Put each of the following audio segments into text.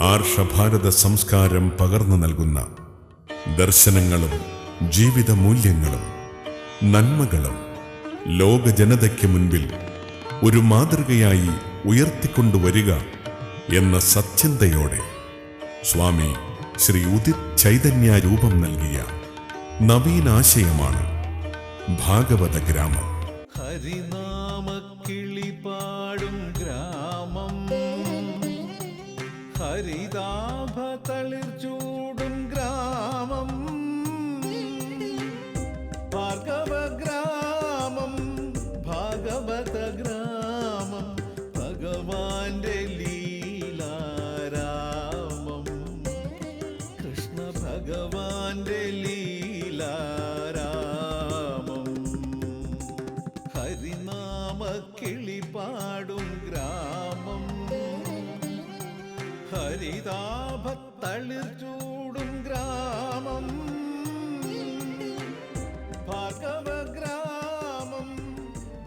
ആർഷഭാരത സംസ്കാരം പകർന്നു നൽകുന്ന ദർശനങ്ങളും ജീവിത മൂല്യങ്ങളും നന്മകളും ലോക ജനതയ്ക്ക് മുൻപിൽ ഒരു മാതൃകയായി ഉയർത്തിക്കൊണ്ടുവരിക എന്ന സത്യന്തയോടെ സ്വാമി ശ്രീ ഉദിത് ചൈതന്യ രൂപം നൽകിയ നവീനാശയമാണ് ഭാഗവത ഗ്രാമം. ഹരിനാമക്കിളിപാടും ഗ്രാമം, ഹരിതാഭ തളിർചൂടും ഗ്രാമം, ഭാർഗവ ഗ്രാമം, ഭാഗവത ഗ്രാമം, ഭഗവാന്റെ ലീലാരാമം, കൃഷ്ണ ഭഗവാന്റെ ലീലാരാമം. ഹരിനാമക്കിളിപാടും ഗ്രാമം, ഹരിതാഭ തളിർചൂടും ഗ്രാമം, ഭാർഗവ ഗ്രാമം,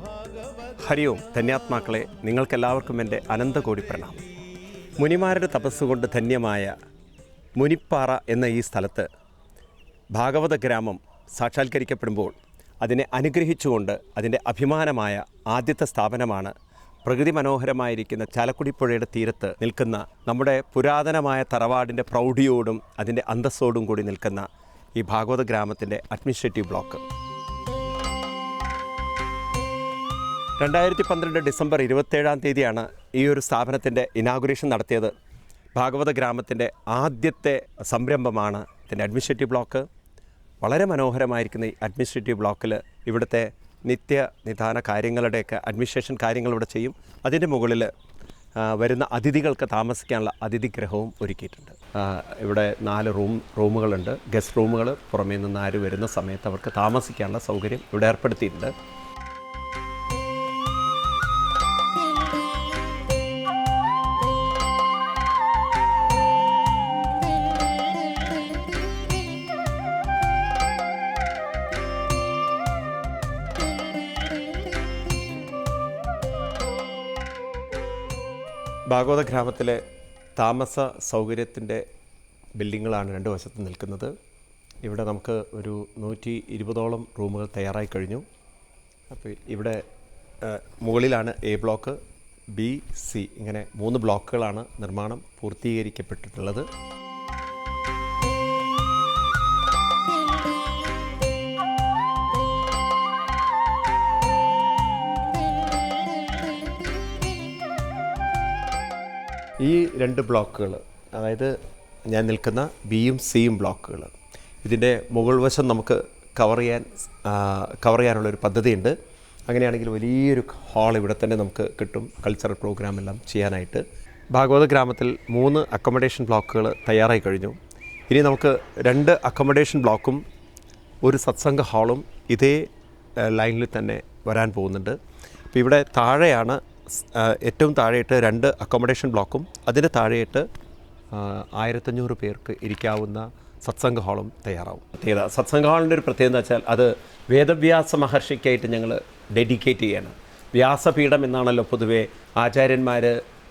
ഭാഗവത. ഹരി ഓം. ധന്യാത്മാക്കളെ, നിങ്ങൾക്കെല്ലാവർക്കും എൻ്റെ അനന്തകോടി പ്രണാമം. മുനിമാരുടെ തപസ്സുകൊണ്ട് ധന്യമായ മുനിപ്പാറ എന്ന ഈ സ്ഥലത്ത് ഭാഗവത ഗ്രാമം സാക്ഷാത്കരിക്കപ്പെടുമ്പോൾ അതിനെ അനുഗ്രഹിച്ചുകൊണ്ട് അതിൻ്റെ അഭിമാനമായ ആദ്യത്തെ സ്ഥാപനമാണ് പ്രകൃതി മനോഹരമായിരിക്കുന്ന ചാലക്കുടി പുഴയുടെ തീരത്ത് നിൽക്കുന്ന നമ്മുടെ പുരാതനമായ തറവാടിൻ്റെ പ്രൗഢിയോടും അതിൻ്റെ അന്തസ്സോടും കൂടി നിൽക്കുന്ന ഈ ഭാഗവത ഗ്രാമത്തിൻ്റെ അഡ്മിനിസ്ട്രേറ്റീവ് ബ്ലോക്ക്. 2012 ഡിസംബർ 27 ഈ ഒരു സ്ഥാപനത്തിൻ്റെ ഇനാഗുറേഷൻ നടത്തിയത്. ഭാഗവത ഗ്രാമത്തിൻ്റെ ആദ്യത്തെ സംരംഭമാണ് ഇതിൻ്റെ അഡ്മിനിസ്ട്രേറ്റീവ് ബ്ലോക്ക്. വളരെ മനോഹരമായിരിക്കുന്ന ഈ അഡ്മിനിസ്ട്രേറ്റീവ് ബ്ലോക്കിൽ ഇവിടുത്തെ നിധാന കാര്യങ്ങളുടെയൊക്കെ അഡ്മിനിസ്ട്രേഷൻ കാര്യങ്ങൾ ഇവിടെ ചെയ്യും. അതിൻ്റെ മുകളിൽ വരുന്ന അതിഥികൾക്ക് താമസിക്കാനുള്ള അതിഥിഗ്രഹവും ഒരുക്കിയിട്ടുണ്ട്. ഇവിടെ 4 റൂമുകളുണ്ട്. ഗസ്റ്റ് റൂമുകൾ. പുറമേ നിന്ന് ആര് വരുന്ന സമയത്ത് അവർക്ക് താമസിക്കാനുള്ള സൗകര്യം ഇവിടെ ഏർപ്പെടുത്തിയിട്ടുണ്ട്. ഭാഗവത ഗ്രാമത്തിലെ താമസ സൗകര്യത്തിൻ്റെ ബിൽഡിങ്ങുകളാണ് 2 വശത്ത് നിൽക്കുന്നത്. ഇവിടെ നമുക്ക് ഒരു 120ഓളം റൂമുകൾ തയ്യാറായി കഴിഞ്ഞു. അപ്പോൾ ഇവിടെ മുകളിലാണ് എ ബ്ലോക്ക്, ബി, സി, ഇങ്ങനെ 3 ബ്ലോക്കുകളാണ് നിർമ്മാണം പൂർത്തീകരിക്കപ്പെട്ടിട്ടുള്ളത്. ഈ 2 ബ്ലോക്കുകൾ, അതായത് ഞാൻ നിൽക്കുന്ന ബിയും സിയും ബ്ലോക്കുകൾ, ഇതിൻ്റെ മുകൾ വശം നമുക്ക് കവർ ചെയ്യാനുള്ളൊരു പദ്ധതിയുണ്ട്. അങ്ങനെയാണെങ്കിൽ വലിയൊരു ഹാൾ ഇവിടെ തന്നെ നമുക്ക് കിട്ടും, കൾച്ചറൽ പ്രോഗ്രാം എല്ലാം ചെയ്യാനായിട്ട്. ഭാഗവത ഗ്രാമത്തിൽ 3 അക്കോമഡേഷൻ ബ്ലോക്കുകൾ തയ്യാറായി കഴിഞ്ഞു. ഇനി നമുക്ക് 2 അക്കോമഡേഷൻ ബ്ലോക്കും ഒരു സത്സംഗ ഹാളും ഇതേ ലൈനിൽ തന്നെ വരാൻ പോകുന്നുണ്ട്. അപ്പോൾ ഇവിടെ താഴെയാണ് ഏറ്റവും താഴെയിട്ട് 2 അക്കോമഡേഷൻ ബ്ലോക്കും അതിന് താഴെയിട്ട് 1500 പേർക്ക് ഇരിക്കാവുന്ന സത്സംഗ ഹാളും തയ്യാറാവും. സത്സംഗ ഹാളിൻ്റെ ഒരു പ്രത്യേകത എന്ന് വെച്ചാൽ അത് വേദവ്യാസ മഹർഷിക്കായിട്ട് ഞങ്ങൾ ഡെഡിക്കേറ്റ് ചെയ്യാണ്. വ്യാസപീഠം എന്നാണല്ലോ പൊതുവേ ആചാര്യന്മാർ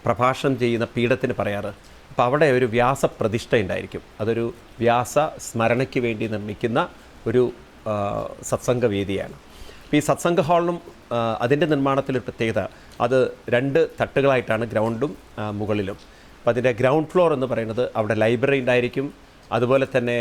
പ്രഭാഷണം ചെയ്യുന്ന പീഠത്തിന് പറയാറ്. അപ്പോൾ അവിടെ ഒരു വ്യാസ പ്രതിഷ്ഠ ഉണ്ടായിരിക്കും. അതൊരു വ്യാസ സ്മരണയ്ക്ക് വേണ്ടി നിർമ്മിക്കുന്ന ഒരു സത്സംഗ വേദിയാണ്. അപ്പോൾ ഈ സത്സംഗ ഹാളിനും അതിൻ്റെ നിർമ്മാണത്തിലൊരു പ്രത്യേകത, അത് 2 തട്ടുകളായിട്ടാണ്, ഗ്രൗണ്ടും മുകളിലും. അപ്പോൾ അതിൻ്റെ ഗ്രൗണ്ട് ഫ്ലോർ എന്ന് പറയുന്നത് അവിടെ ലൈബ്രറി ഉണ്ടായിരിക്കും, അതുപോലെ തന്നെ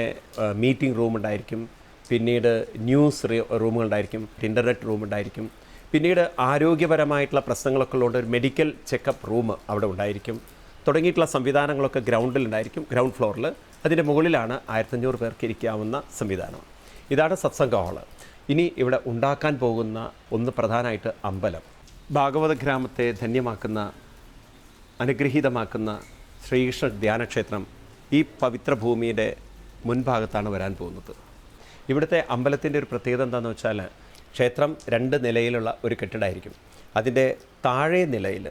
മീറ്റിംഗ് റൂം ഉണ്ടായിരിക്കും, പിന്നീട് ന്യൂസ് റൂമുകളുണ്ടായിരിക്കും, ഇൻ്റർനെറ്റ് റൂം ഉണ്ടായിരിക്കും, പിന്നീട് ആരോഗ്യപരമായിട്ടുള്ള പ്രശ്നങ്ങളൊക്കെ ഉള്ളതുകൊണ്ട് ഒരു മെഡിക്കൽ ചെക്കപ്പ് റൂം അവിടെ ഉണ്ടായിരിക്കും. തുടങ്ങിയിട്ടുള്ള സംവിധാനങ്ങളൊക്കെ ഗ്രൗണ്ടിലുണ്ടായിരിക്കും, ഗ്രൗണ്ട് ഫ്ലോറിൽ. അതിൻ്റെ മുകളിലാണ് 1500 പേർക്ക് ഇരിക്കാവുന്ന സംവിധാനം. ഇതാണ് സത്സംഗ ഹാള്. ഇനി ഇവിടെ ഉണ്ടാക്കാൻ പോകുന്ന ഒന്ന് പ്രധാനമായിട്ട് അമ്പലം. ഭാഗവത ഗ്രാമത്തെ ധന്യമാക്കുന്ന, അനുഗ്രഹീതമാക്കുന്ന ശ്രീകൃഷ്ണ ധ്യാനക്ഷേത്രം ഈ പവിത്ര ഭൂമിയുടെ മുൻഭാഗത്താണ് വരാൻ പോകുന്നത്. ഇവിടുത്തെ അമ്പലത്തിൻ്റെ ഒരു പ്രത്യേകത എന്താണെന്ന് വെച്ചാൽ, ക്ഷേത്രം 2 നിലയിലുള്ള ഒരു കെട്ടിടമായിരിക്കും. അതിൻ്റെ താഴെ നിലയിൽ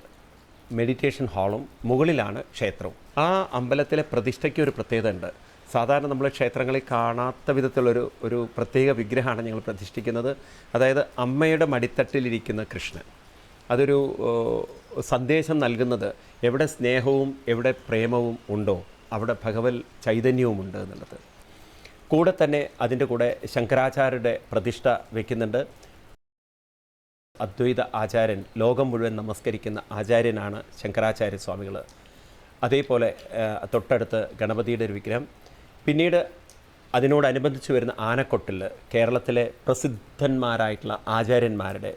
മെഡിറ്റേഷൻ ഹാളും മുകളിലാണ് ക്ഷേത്രവും. ആ അമ്പലത്തിലെ പ്രതിഷ്ഠയ്ക്ക് ഒരു പ്രത്യേകത ഉണ്ട്. സാധാരണ നമ്മൾ ക്ഷേത്രങ്ങളിൽ കാണാത്ത വിധത്തിലുള്ളൊരു പ്രത്യേക വിഗ്രഹമാണ് ഞങ്ങൾ പ്രതിഷ്ഠിക്കുന്നത്. അതായത് അമ്മയുടെ മടിത്തട്ടിലിരിക്കുന്ന കൃഷ്ണൻ. അതൊരു സന്ദേശം നൽകുന്നത് എവിടെ സ്നേഹവും എവിടെ പ്രേമവും ഉണ്ടോ അവിടെ ഭഗവത് ചൈതന്യവുമുണ്ട് എന്നുള്ളത്. കൂടെ തന്നെ അതിൻ്റെ കൂടെ ശങ്കരാചാര്യരുടെ പ്രതിഷ്ഠ വയ്ക്കുന്നുണ്ട്. അദ്വൈത ആചാര്യൻ, ലോകം മുഴുവൻ നമസ്കരിക്കുന്ന ആചാര്യനാണ് ശങ്കരാചാര്യ സ്വാമികൾ. അതേപോലെ തൊട്ടടുത്ത് ഗണപതിയുടെ ഒരു വിഗ്രഹം. പിന്നീട് അതിനോടനുബന്ധിച്ച് വരുന്ന ആനക്കൊട്ടിൽ കേരളത്തിലെ പ്രസിദ്ധന്മാരായിട്ടുള്ള ആചാര്യന്മാരുടെ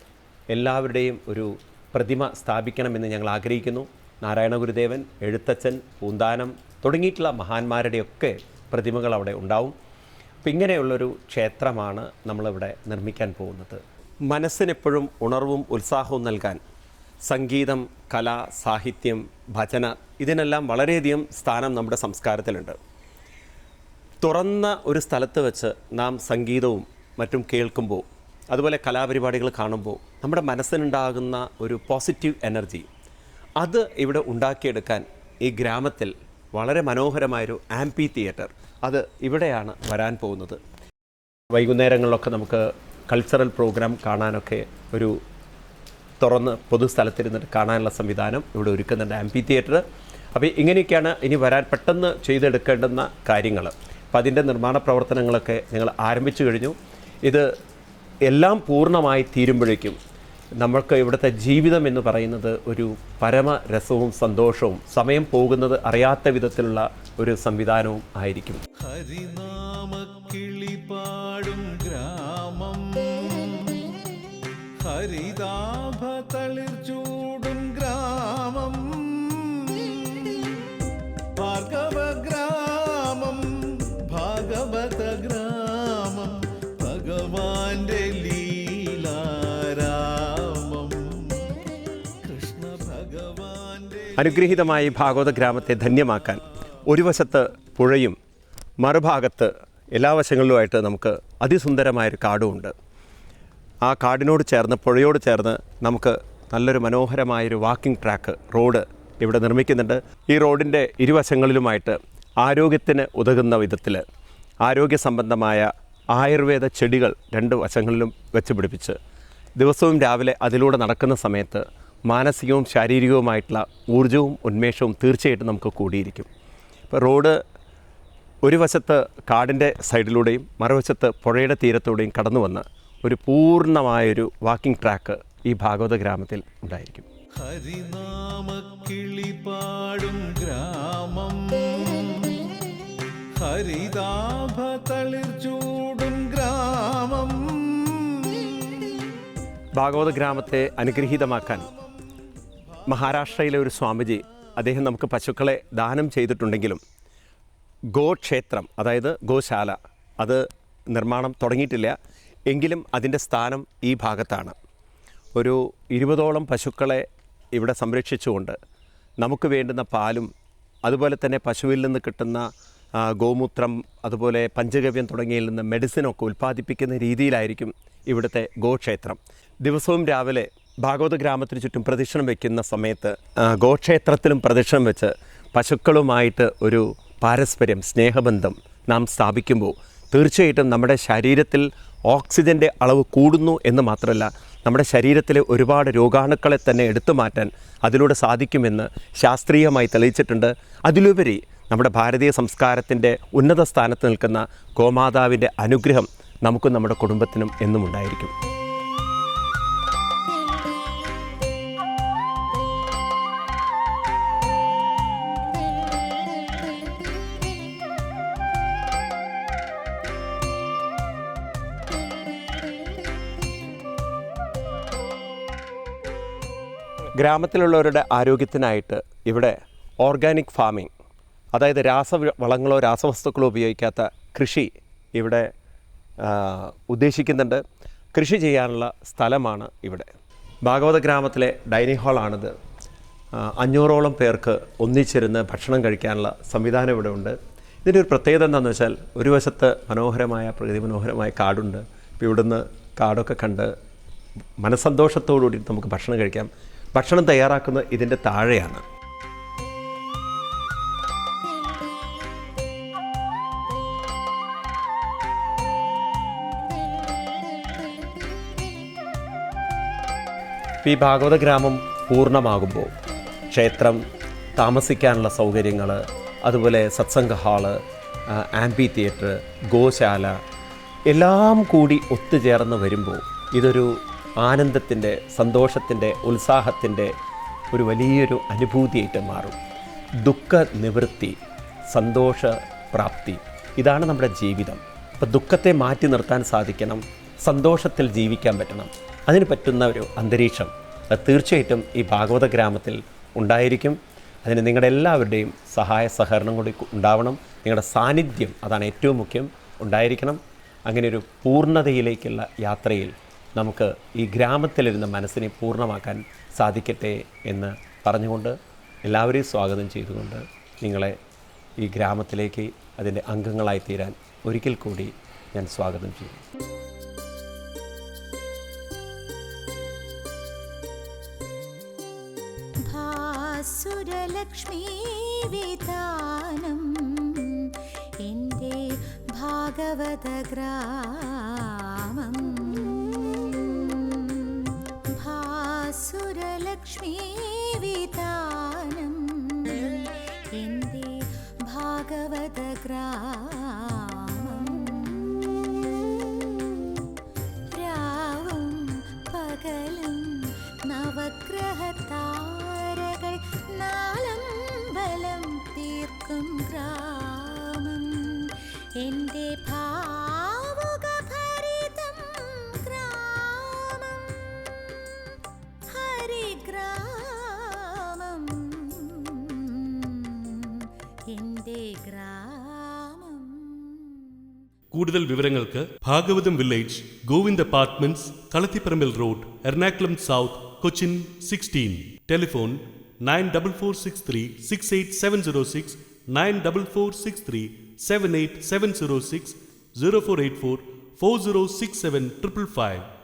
എല്ലാവരുടെയും ഒരു പ്രതിമ സ്ഥാപിക്കണമെന്ന് ഞങ്ങൾ ആഗ്രഹിക്കുന്നു. നാരായണ ഗുരുദേവൻ, എഴുത്തച്ഛൻ, പൂന്താനം തുടങ്ങിയിട്ടുള്ള മഹാന്മാരുടെയൊക്കെ പ്രതിമകൾ അവിടെ ഉണ്ടാവും. അപ്പം ഇങ്ങനെയുള്ളൊരു ക്ഷേത്രമാണ് നമ്മളിവിടെ നിർമ്മിക്കാൻ പോകുന്നത്. മനസ്സിനെപ്പോഴും ഉണർവും ഉത്സാഹവും നൽകാൻ സംഗീതം, കല, സാഹിത്യം, ഭജന ഇതിനെല്ലാം വളരെയധികം സ്ഥാനം നമ്മുടെ സംസ്കാരത്തിലുണ്ട്. തുറന്ന ഒരു സ്ഥലത്ത് വെച്ച് നാം സംഗീതവും മറ്റും കേൾക്കുമ്പോൾ, അതുപോലെ കലാപരിപാടികൾ കാണുമ്പോൾ നമ്മുടെ മനസ്സിനുണ്ടാകുന്ന ഒരു പോസിറ്റീവ് എനർജി അത് ഇവിടെ ഉണ്ടാക്കിയെടുക്കാൻ ഈ ഗ്രാമത്തിൽ വളരെ മനോഹരമായൊരു ആംപി തിയേറ്റർ അത് ഇവിടെയാണ് വരാൻ പോകുന്നത്. വൈകുന്നേരങ്ങളിലൊക്കെ നമുക്ക് കൾച്ചറൽ പ്രോഗ്രാം കാണാനൊക്കെ ഒരു തുറന്ന് പൊതുസ്ഥലത്തിരുന്നിട്ട് കാണാനുള്ള സംവിധാനം ഇവിടെ ഒരുക്കുന്നുണ്ട്, ആംപി തിയേറ്റർ. അപ്പോൾ ഇങ്ങനെയൊക്കെയാണ് ഇനി വരാൻ പെട്ടെന്ന് ചെയ്തെടുക്കേണ്ടുന്ന കാര്യങ്ങൾ. അപ്പോൾ അതിൻ്റെ നിർമ്മാണ പ്രവർത്തനങ്ങളൊക്കെ ഞങ്ങൾ ആരംഭിച്ചു കഴിഞ്ഞു. ഇത് എല്ലാം പൂർണ്ണമായി തീരുമ്പോഴേക്കും നമ്മൾക്ക് ഇവിടുത്തെ ജീവിതം എന്ന് പറയുന്നത് ഒരു പരമരസവും സന്തോഷവും സമയം പോകുന്നത് അറിയാത്ത വിധത്തിലുള്ള ഒരു സംവിധാനവും ആയിരിക്കും. ഹരിനാമ കിളിപാടും ഗ്രാമം, ഹരിതാഭ തളിർ ചൂടും ഗ്രാമം, ഭാർഗവ ഗ്രാമം, ഭാഗവത ഗ്രാമം, ഭഗവാന്റെ ലീലാരാമം, കൃഷ്ണ ഭഗവാന്റെ. അനുഗ്രഹീതമായ ഈ ഭാഗവത ഗ്രാമത്തെ ധന്യമാക്കാൻ ഒരു വശത്ത് പുഴയും മറുഭാഗത്ത് എല്ലാ വശങ്ങളിലുമായിട്ട് നമുക്ക് അതിസുന്ദരമായൊരു കാടുമുണ്ട്. ആ കാടിനോട് ചേർന്ന്, പുഴയോട് ചേർന്ന് നമുക്ക് നല്ലൊരു മനോഹരമായൊരു വാക്കിംഗ് ട്രാക്ക്, റോഡ് ഇവിടെ നിർമ്മിക്കുന്നുണ്ട്. ഈ റോഡിൻ്റെ ഇരുവശങ്ങളിലുമായിട്ട് ആരോഗ്യത്തിന് ഉതകുന്ന വിധത്തിൽ ആരോഗ്യ സംബന്ധമായ ആയുർവേദ ചെടികൾ രണ്ട് വശങ്ങളിലും വെച്ച് പിടിപ്പിച്ച് ദിവസവും രാവിലെ അതിലൂടെ നടക്കുന്ന സമയത്ത് മാനസികവും ശാരീരികവുമായിട്ടുള്ള ഊർജ്ജവും ഉന്മേഷവും തീർച്ചയായിട്ടും നമുക്ക് കൂടിയിരിക്കും. ഇപ്പോൾ റോഡ് ഒരു വശത്ത് കാടിൻ്റെ സൈഡിലൂടെയും മറുവശത്ത് പുഴയുടെ തീരത്തൂടെയും കടന്നു വന്ന് ഒരു പൂർണ്ണമായൊരു വാക്കിംഗ് ട്രാക്ക് ഈ ഭാഗവത ഗ്രാമത്തിൽ ഉണ്ടായിരിക്കും. ഹരിനാമ കിളിപാടും ഗ്രാമം, ഹരിതാഭ തളിർ ചൂടും ഗ്രാമം. ഭാഗവത ഗ്രാമത്തെ അനുഗ്രഹീതമാക്കാൻ മഹാരാഷ്ട്രയിലെ ഒരു സ്വാമിജി, അദ്ദേഹം നമുക്ക് പശുക്കളെ ദാനം ചെയ്തിട്ടുണ്ടെങ്കിലും ഗോക്ഷേത്രം, അതായത് ഗോശാല, അത് നിർമ്മാണം തുടങ്ങിയിട്ടില്ല. എങ്കിലും അതിൻ്റെ സ്ഥാനം ഈ ഭാഗത്താണ്. ഒരു 20ഓളം പശുക്കളെ ഇവിടെ സംരക്ഷിച്ചുകൊണ്ട് നമുക്ക് വേണ്ടുന്ന പാലും അതുപോലെ തന്നെ പശുവിൽ നിന്ന് കിട്ടുന്ന ഗോമൂത്രം, അതുപോലെ പഞ്ചഗവ്യം തുടങ്ങിയതിൽ നിന്ന് മെഡിസിനൊക്കെ ഉൽപ്പാദിപ്പിക്കുന്ന രീതിയിലായിരിക്കും ഇവിടുത്തെ ഗോക്ഷേത്രം. ദിവസവും രാവിലെ ഭാഗവത ഗ്രാമത്തിന് ചുറ്റും പ്രദക്ഷിണം വയ്ക്കുന്ന സമയത്ത് ഗോക്ഷേത്രത്തിലും പ്രദക്ഷിണം വെച്ച് പശുക്കളുമായിട്ട് ഒരു പാരസ്പര്യം, സ്നേഹബന്ധം നാം സ്ഥാപിക്കുമ്പോൾ തീർച്ചയായിട്ടും നമ്മുടെ ശരീരത്തിൽ ഓക്സിജൻ്റെ അളവ് കൂടുന്നു എന്ന് മാത്രമല്ല, നമ്മുടെ ശരീരത്തിലെ ഒരുപാട് രോഗാണുക്കളെ തന്നെ എടുത്തു മാറ്റാൻ അതിലൂടെ സാധിക്കുമെന്ന് ശാസ്ത്രീയമായി തെളിയിച്ചിട്ടുണ്ട്. അതിലുപരി നമ്മുടെ ഭാരതീയ സംസ്കാരത്തിൻ്റെ ഉന്നത സ്ഥാനത്ത് നിൽക്കുന്ന ഗോമാതാവിൻ്റെ അനുഗ്രഹം നമുക്കും നമ്മുടെ കുടുംബത്തിനും എന്നും ഉണ്ടായിരിക്കും. ഗ്രാമത്തിലുള്ളവരുടെ ആരോഗ്യത്തിനായിട്ട് ഇവിടെ ഓർഗാനിക് ഫാമിംഗ്, അതായത് രാസവളങ്ങളോ രാസവസ്തുക്കളോ ഉപയോഗിക്കാത്ത കൃഷി ഇവിടെ ഉദ്ദേശിക്കുന്നുണ്ട്. കൃഷി ചെയ്യാനുള്ള സ്ഥലമാണ് ഇവിടെ. ഭാഗവത ഗ്രാമത്തിലെ ഡൈനിങ് ഹാളാണിത്. 500ഓളം പേർക്ക് ഒന്നിച്ചിരുന്ന് ഭക്ഷണം കഴിക്കാനുള്ള സംവിധാനം ഇവിടെ ഉണ്ട്. ഇതിൻ്റെ ഒരു പ്രത്യേകത എന്താണെന്ന് വെച്ചാൽ, ഒരു വശത്ത് മനോഹരമായ, പ്രകൃതി മനോഹരമായ കാടുണ്ട്. ഇപ്പോൾ ഇവിടുന്ന് കാടൊക്കെ കണ്ട് മനസ്സന്തോഷത്തോടുകൂടി നമുക്ക് ഭക്ഷണം കഴിക്കാം. ഭക്ഷണം തയ്യാറാക്കുന്നത് ഇതിൻ്റെ താഴെയാണ്. ഈ ഭാഗവത ഗ്രാമം പൂർണ്ണമാകുമ്പോൾ ക്ഷേത്രം, താമസിക്കാനുള്ള സൗകര്യങ്ങൾ, അതുപോലെ സത്സംഗ ഹാള്, ആംബി തിയേറ്റർ, ഗോശാല എല്ലാം കൂടി ഒത്തുചേർന്ന് വരുമ്പോൾ ഇതൊരു ആനന്ദത്തിൻ്റെ, സന്തോഷത്തിൻ്റെ, ഉത്സാഹത്തിൻ്റെ ഒരു വലിയൊരു അനുഭൂതിയായിട്ട് മാറും. ദുഃഖ നിവൃത്തി, സന്തോഷ പ്രാപ്തി, ഇതാണ് നമ്മുടെ ജീവിതം. അപ്പോൾ ദുഃഖത്തെ മാറ്റി നിർത്താൻ സാധിക്കണം, സന്തോഷത്തിൽ ജീവിക്കാൻ പറ്റണം. അതിന് പറ്റുന്ന ഒരു അന്തരീക്ഷം തീർച്ചയായിട്ടും ഈ ഭാഗവത ഗ്രാമത്തിൽ ഉണ്ടായിരിക്കും. അതിന് നിങ്ങളുടെ എല്ലാവരുടെയും സഹായ സഹകരണം കൂടി ഉണ്ടാവണം. നിങ്ങളുടെ സാന്നിധ്യം, അതാണ് ഏറ്റവും മുഖ്യം, ഉണ്ടായിരിക്കണം. അങ്ങനെ ഒരു പൂർണ്ണതയിലേക്കുള്ള യാത്രയിൽ നമുക്ക് ഈ ഗ്രാമത്തിലിരുന്ന മനസ്സിനെ പൂർണ്ണമാക്കാൻ സാധിക്കട്ടെ എന്ന് പറഞ്ഞുകൊണ്ട് എല്ലാവരെയും സ്വാഗതം ചെയ്തുകൊണ്ട് നിങ്ങളെ ഈ ഗ്രാമത്തിലേക്ക് അതിൻ്റെ അംഗങ്ങളായി തീരാൻ ഒരിക്കൽ കൂടി ഞാൻ സ്വാഗതം ചെയ്യുന്നു. ഭാസുരലക്ഷ്മീ വിധാനം എൻ്റെ ഭാഗവത ഗ്രാമം. ഭാസുരലക്ഷ്മീ വിധാനം എൻ്റെ ഭാഗവത ഗ്രാമം. രാവും പകലും നവഗ്രഹത്താരകൾ നാലമ്പലം തീർക്കും ഗ്രാമം എൻ്റെ ഭാവുകഭരിതം ഗ്രാമം. ഹരിഗ്രാമം എൻ്റെ ഗ്രാമം. കൂടുതൽ വിവരങ്ങൾക്ക് Bhagavatam village, Govind apartments, Kalathiparambil road, Ernakulam south, Cochin 16. Telephone 9463 68706, 9463 78706, 0484 4067 555.